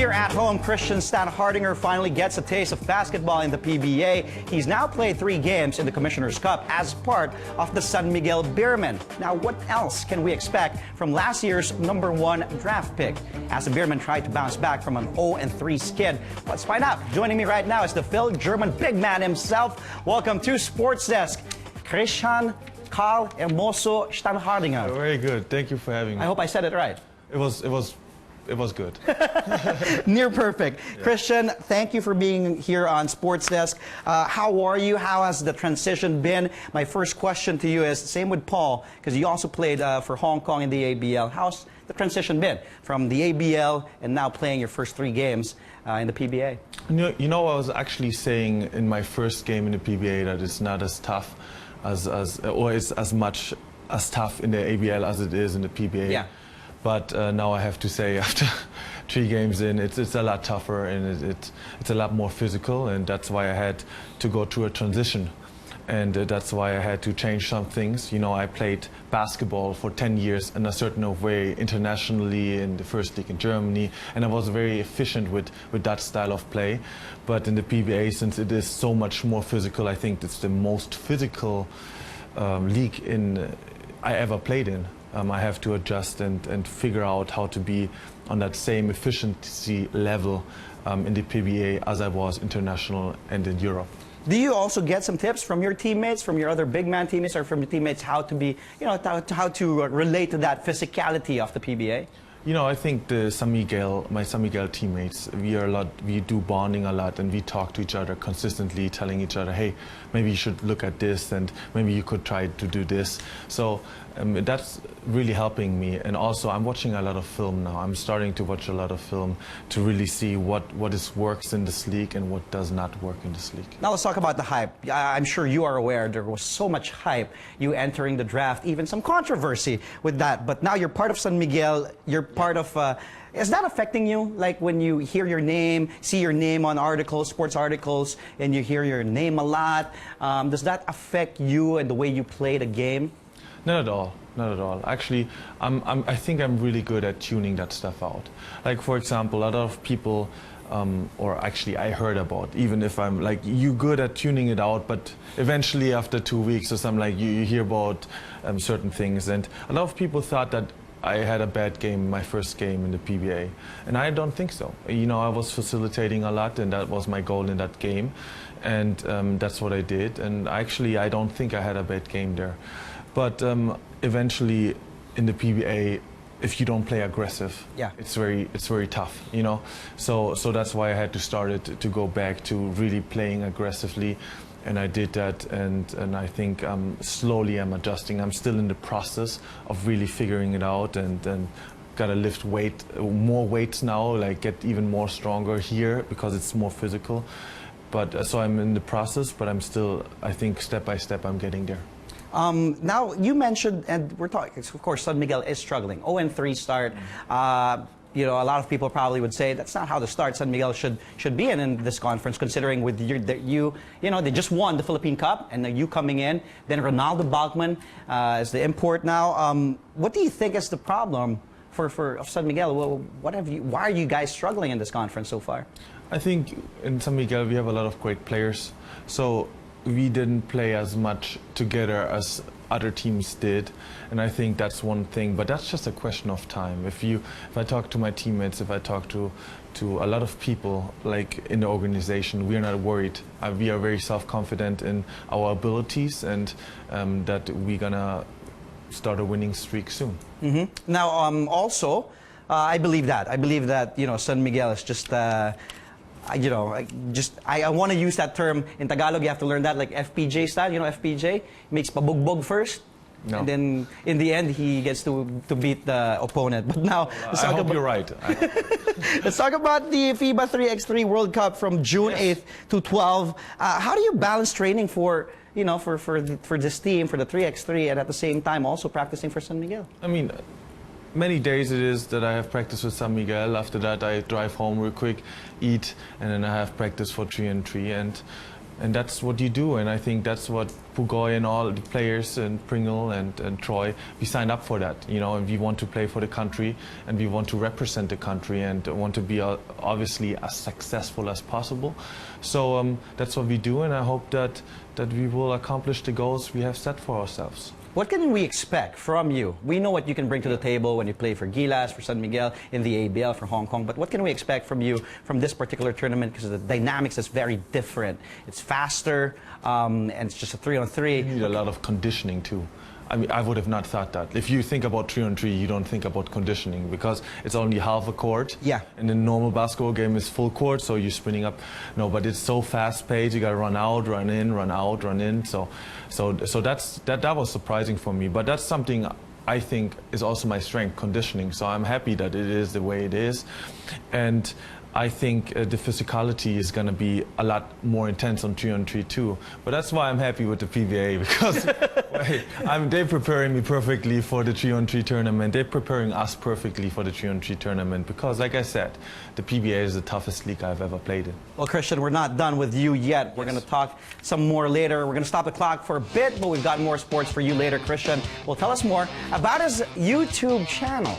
Here at home, Christian Standhardinger finally gets a taste of basketball in the PBA. He's now played 3 games in the Commissioner's Cup as part of the San Miguel Beermen. Now, what else can we expect from last year's #1 draft pick as the Beermen try to bounce back from an 0-3 skid? Let's find out. Joining me right now is the German big man himself. Welcome to Sports Desk, Christian Karl Hermoso Standhardinger. Very good. Thank you for having me. I hope I said it right. It was good. Near perfect. Yeah. Christian, thank you for being here on Sports Desk. How are you? How has the transition been? My first question to you is, same with Paul, because you also played for Hong Kong in the ABL. How's the transition been from the ABL and now playing your first 3 games in the PBA? You know, I was actually saying in my first game in the PBA that it's not as tough or it's as much as tough in the ABL as it is in the PBA. Yeah. But now I have to say, after 3 games in, it's a lot tougher and it's a lot more physical, and that's why I had to go through a transition. And that's why I had to change some things. You know, I played basketball for 10 years in a certain way internationally in the first league in Germany, and I was very efficient with that style of play. But in the PBA, since it is so much more physical, I think it's the most physical league I ever played in. I have to adjust and figure out how to be on that same efficiency level in the PBA as I was international and in Europe. Do you also get some tips from your teammates, from your other big man teammates, or from your teammates how to be, you know, how to relate to that physicality of the PBA? You know, I think my San Miguel teammates, we do bonding a lot, and we talk to each other consistently, telling each other, hey, maybe you should look at this, and maybe you could try to do this. So that's really helping me. And also, I'm watching a lot of film now. I'm starting to watch a lot of film to really see what works in this league and what does not work in this league. Now let's talk about the hype. I'm sure you are aware there was so much hype, you entering the draft, even some controversy with that. But now you're part of San Miguel, you're part of, is that affecting you? Like when you hear your name, see your name on articles, sports articles, and you hear your name a lot, does that affect you and the way you play the game? Not at all. Not at all. Actually, I think I'm really good at tuning that stuff out. Like, for example, a lot of people, or actually I heard about, even if I'm like, you good at tuning it out, but eventually after 2 weeks or something, like you hear about certain things. And a lot of people thought that I had a bad game, my first game in the PBA. And I don't think so. You know, I was facilitating a lot, and that was my goal in that game. And that's what I did. And actually, I don't think I had a bad game there. But eventually, in the PBA, if you don't play aggressive, yeah, it's very tough, you know. So that's why I had to start it to go back to really playing aggressively, and I did that. And I think slowly I'm adjusting. I'm still in the process of really figuring it out, and gotta lift more weights now, like get even more stronger here because it's more physical. But so I'm in the process, but I'm still, I think step by step I'm getting there. Now, you mentioned, and we're talking, of course, San Miguel is struggling. 0-3 start. You know, a lot of people probably would say that's not how the start San Miguel should be in this conference, considering with you know, they just won the Philippine Cup, and you coming in. Then Ronaldo Balkman is the import now. What do you think is the problem for San Miguel? Well, why are you guys struggling in this conference so far? I think in San Miguel we have a lot of great players. So we didn't play as much together as other teams did, and I think that's one thing, but that's just a question of time. If I talk to my teammates, if I talk to a lot of people like in the organization, we are not worried. We are very self-confident in our abilities, and that we're gonna start a winning streak soon. Mm-hmm. Now also I believe that you know, San Miguel is just you know, I want to use that term in Tagalog. You have to learn that, like FPJ style. You know, FPJ makes pabugbog first, no, and then in the end he gets to beat the opponent. But now, I hope you're right. Let's talk about the FIBA 3x3 World Cup from June 8th to 12th. How do you balance training for, you know, for this team, for the 3x3, and at the same time also practicing for San Miguel? I mean, many days it is that I have practice with San Miguel. After that I drive home real quick, eat, and then I have practice for 3x3. And And that's what you do, and I think that's what Pugoy and all the players and Pringle and Troy, we signed up for that, you know, and we want to play for the country and we want to represent the country and want to be obviously as successful as possible. So that's what we do, and I hope that we will accomplish the goals we have set for ourselves. What can we expect from you? We know what you can bring to the table when you play for Gilas, for San Miguel, in the ABL, for Hong Kong, but what can we expect from you from this particular tournament? Because the dynamics is very different. It's faster, and it's just a 3-on-3. You need a lot of conditioning too. I mean, I would have not thought that. If you think about 3-on-3, you don't think about conditioning because it's only half a court. Yeah. And the normal basketball game is full court, so you're spinning up. No, but it's so fast-paced. You got to run out, run in, run out, run in. So that was surprising for me. But that's something I think is also my strength, conditioning. So I'm happy that it is the way it is, and I think the physicality is going to be a lot more intense on 3-on-3 too. But that's why I'm happy with the PBA because they're preparing me perfectly for the 3-on-3 tournament. They're preparing us perfectly for the 3-on-3 tournament because, like I said, the PBA is the toughest league I've ever played in. Well, Christian, we're not done with you yet. We're going to talk some more later. We're going to stop the clock for a bit, but we've got more sports for you later. Christian will tell us more about his YouTube channel.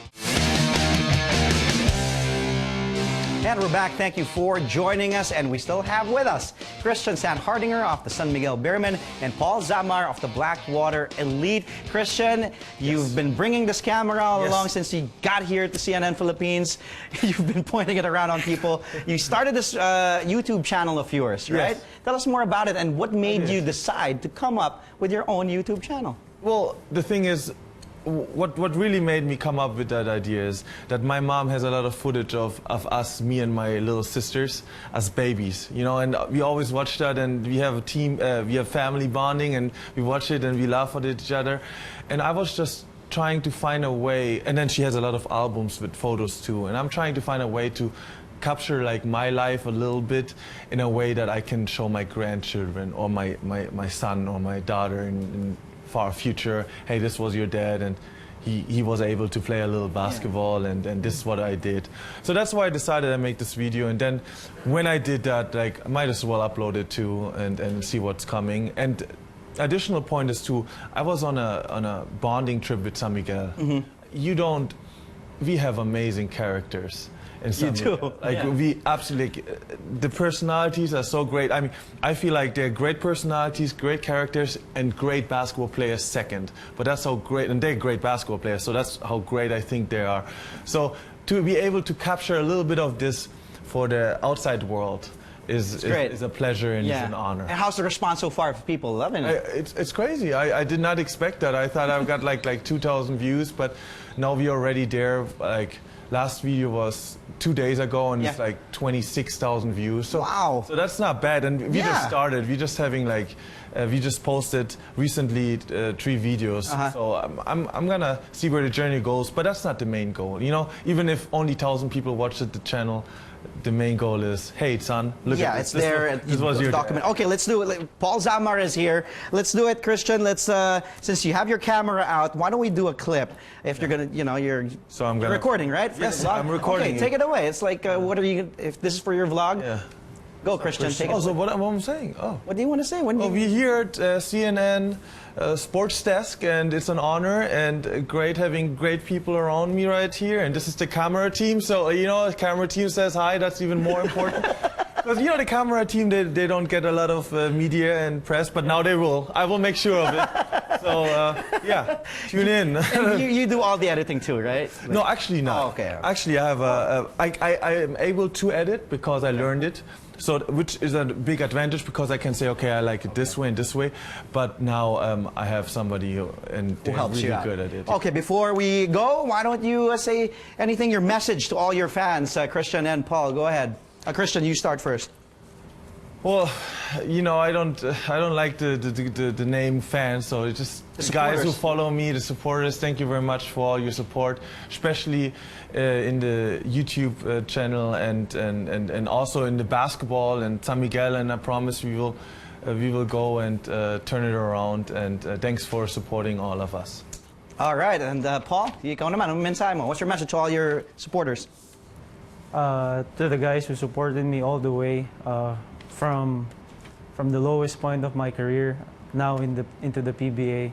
And we're back. Thank you for joining us. And we still have with us Christian Standhardinger of the San Miguel Beermen and Paul Zamar of the Blackwater Elite. Christian, you've been bringing this camera all along since you got here to CNN Philippines. You've been pointing it around on people. You started this YouTube channel of yours, right? Yes. Tell us more about it and what made you decide to come up with your own YouTube channel. Well, the thing is, what really made me come up with that idea is that my mom has a lot of footage of us, me and my little sisters, as babies, you know, and we always watch that, and we have a team, we have family bonding, and we watch it and we laugh at each other. And I was just trying to find a way, and then she has a lot of albums with photos too, and I'm trying to find a way to capture like my life a little bit in a way that I can show my grandchildren or my son or my daughter in far future, hey, this was your dad, and he was able to play a little basketball, and this is what I did. So that's why I decided to make this video, and then when I did that, like, I might as well upload it too and see what's coming. And additional point is too, I was on a bonding trip with San Miguel. We have amazing characters. You do. Like, we absolutely, the personalities are so great. I mean, I feel like they're great personalities, great characters, and great basketball players second. But that's how great, and they're great basketball players, so that's how great I think they are. So to be able to capture a little bit of this for the outside world is a pleasure and is an honor. And how's the response so far? People loving it. It's crazy. I did not expect that. I thought I've got like 2,000 views, but now we're already there. Like, last video was 2 days ago, and it's like 26,000 views. So, wow. So that's not bad. And we just started. We just having like, we just posted recently 3 videos. So I'm gonna see where the journey goes. But that's not the main goal. You know, even if only 1,000 people watched the channel, the main goal is, hey, son, look at this. It's there. This was your document. Okay, let's do it. Paul Zamar is here. Let's do it, Christian. Let's since you have your camera out, why don't we do a clip? If you're gonna, you know, you're recording, right? Yes, I'm recording. Okay, take it away. It's like, what are you? If this is for your vlog, go, Christian. Take it. Oh, so what I'm saying? Oh, what do you want to say? We're here at CNN Sports Desk, and it's an honor and great having great people around me right here. And this is the camera team. So, you know, the camera team says hi. That's even more important. Because, you know, the camera team, they don't get a lot of media and press, but now they will. I will make sure of it. So, yeah, tune in. And you do all the editing too, right? Like, no, actually not. Oh, okay. Actually, I have I am able to edit because I learned it. So, which is a big advantage because I can say, okay, I like it this way and this way. But now I have somebody who helps really good at it. Okay, before we go, why don't you say anything, your message to all your fans, Christian and Paul. Go ahead. Christian, you start first. Well, you know, I don't like the name fans, so it's just the guys who follow me, the supporters. Thank you very much for all your support, especially in the YouTube channel and also in the basketball and San Miguel. And I promise we will go and turn it around. And thanks for supporting all of us. All right, and Paul, ikaw naman, anong mensahe mo? What's your message to all your supporters? To the guys who supported me all the way, from from the lowest point of my career now into the PBA.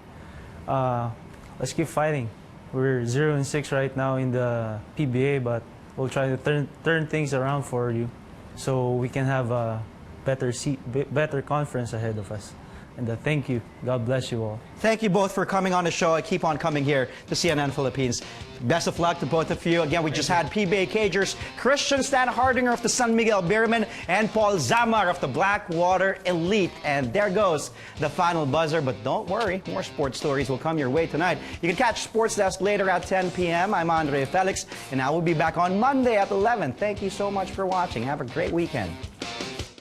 Let's keep fighting. We're 0-6 right now in the PBA, but we'll try to turn things around for you, so we can have a better conference ahead of us. And thank you. God bless you all. Thank you both for coming on the show. I keep on coming here to CNN Philippines. Best of luck to both of you. Again, we just had PBA cagers Christian Standhardinger of the San Miguel Beermen and Paul Zamar of the Blackwater Elite. And there goes the final buzzer. But don't worry, more sports stories will come your way tonight. You can catch Sports Desk later at 10 p.m. I'm Andre Felix, and I will be back on Monday at 11. Thank you so much for watching. Have a great weekend.